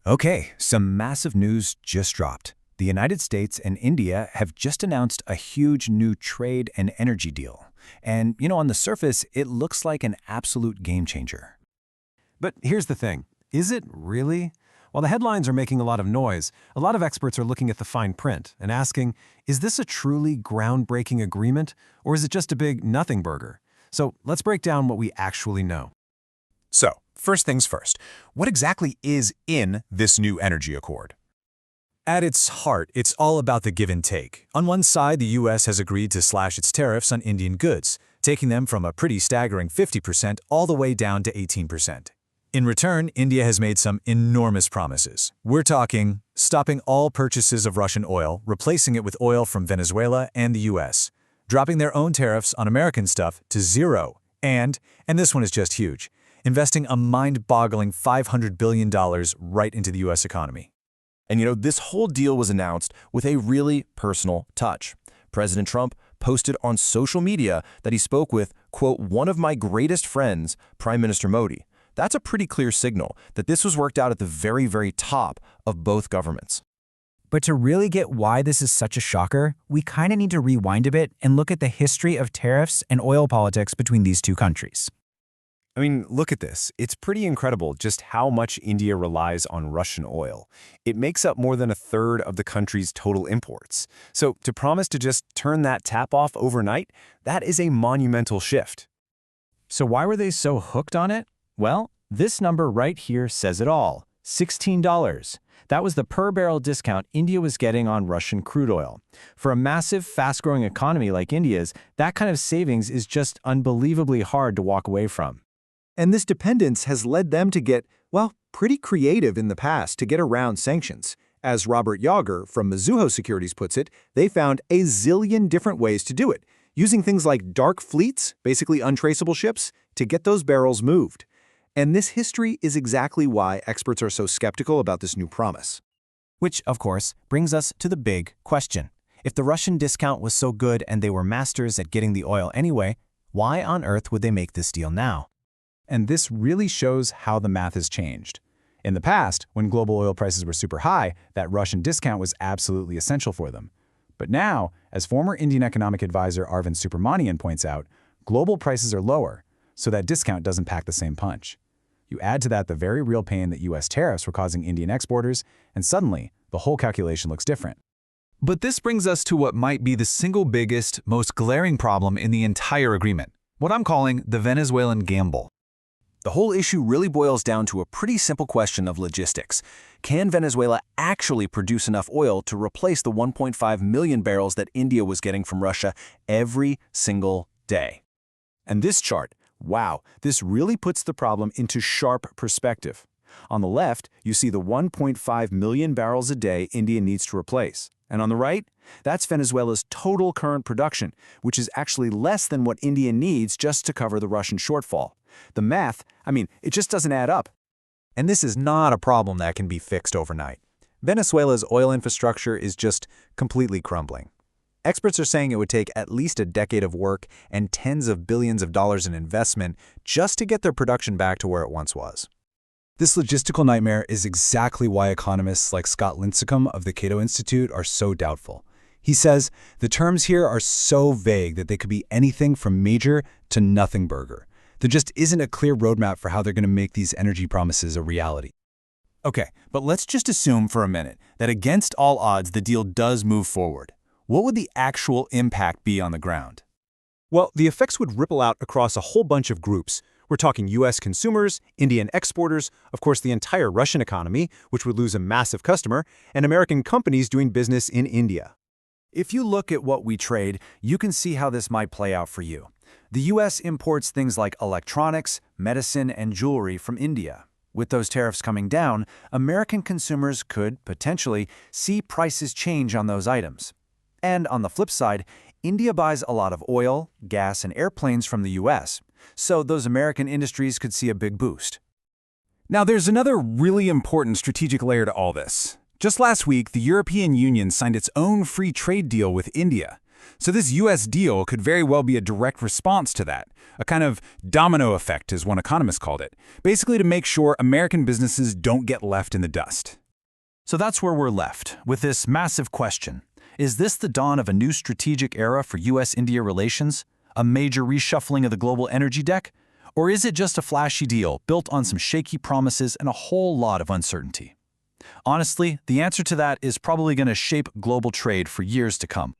Okay, some massive news just dropped. The United States and India have just announced a huge new trade and energy deal. And, on the surface, it looks like an absolute game changer. But here's the thing. Is it really? While the headlines are making a lot of noise, a lot of experts are looking at the fine print and asking, is this a truly groundbreaking agreement, or is it just a big nothing burger? So let's break down what we actually know. So, first things first, what exactly is in this new energy accord? At its heart, it's all about the give and take. On one side, the U.S. has agreed to slash its tariffs on Indian goods, taking them from a pretty staggering 50% all the way down to 18%. In return, India has made some enormous promises. We're talking stopping all purchases of Russian oil, replacing it with oil from Venezuela and the U.S., dropping their own tariffs on American stuff to zero, and this one is just huge, investing a mind-boggling $500 billion right into the U.S. economy. And this whole deal was announced with a really personal touch. President Trump posted on social media that he spoke with, quote, one of my greatest friends, Prime Minister Modi. That's a pretty clear signal that this was worked out at the very, very top of both governments. But to really get why this is such a shocker, we kind of need to rewind a bit and look at the history of tariffs and oil politics between these two countries. I mean, look at this. It's pretty incredible just how much India relies on Russian oil. It makes up more than a third of the country's total imports. So to promise to just turn that tap off overnight, that is a monumental shift. So why were they so hooked on it? Well, this number right here says it all. $16. That was the per-barrel discount India was getting on Russian crude oil. For a massive, fast-growing economy like India's, that kind of savings is just unbelievably hard to walk away from. And this dependence has led them to get, pretty creative in the past to get around sanctions. As Robert Yager from Mizuho Securities puts it, they found a zillion different ways to do it, using things like dark fleets, basically untraceable ships, to get those barrels moved. And this history is exactly why experts are so skeptical about this new promise. Which, of course, brings us to the big question. If the Russian discount was so good and they were masters at getting the oil anyway, why on earth would they make this deal now? And this really shows how the math has changed. In the past, when global oil prices were super high, that Russian discount was absolutely essential for them. But now, as former Indian economic advisor Arvind Subramanian points out, global prices are lower, so that discount doesn't pack the same punch. You add to that the very real pain that U.S. tariffs were causing Indian exporters, and suddenly, the whole calculation looks different. But this brings us to what might be the single biggest, most glaring problem in the entire agreement, what I'm calling the Venezuelan gamble. The whole issue really boils down to a pretty simple question of logistics. Can Venezuela actually produce enough oil to replace the 1.5 million barrels that India was getting from Russia every single day? And this chart, wow, this really puts the problem into sharp perspective. On the left, you see the 1.5 million barrels a day India needs to replace. And on the right, that's Venezuela's total current production, which is actually less than what India needs just to cover the Russian shortfall. The math, it just doesn't add up. And this is not a problem that can be fixed overnight. Venezuela's oil infrastructure is just completely crumbling. Experts are saying it would take at least a decade of work and tens of billions of dollars in investment just to get their production back to where it once was. This logistical nightmare is exactly why economists like Scott Lincecum of the Cato Institute are so doubtful. He says the terms here are so vague that they could be anything from major to nothing burger. There just isn't a clear roadmap for how they're going to make these energy promises a reality. Okay, but let's just assume for a minute that against all odds the deal does move forward. What would the actual impact be on the ground? Well, the effects would ripple out across a whole bunch of groups. We're talking U.S. consumers, Indian exporters, of course the entire Russian economy, which would lose a massive customer, and American companies doing business in India. If you look at what we trade, you can see how this might play out for you. The U.S. imports things like electronics, medicine, and jewelry from India. With those tariffs coming down, American consumers could, potentially, see prices change on those items. And on the flip side, India buys a lot of oil, gas, and airplanes from the U.S., so those American industries could see a big boost. Now, there's another really important strategic layer to all this. Just last week, the European Union signed its own free trade deal with India. So this U.S. deal could very well be a direct response to that, a kind of domino effect, as one economist called it, basically to make sure American businesses don't get left in the dust. So that's where we're left, with this massive question. Is this the dawn of a new strategic era for U.S.-India relations? A major reshuffling of the global energy deck? Or is it just a flashy deal built on some shaky promises and a whole lot of uncertainty? Honestly, the answer to that is probably going to shape global trade for years to come.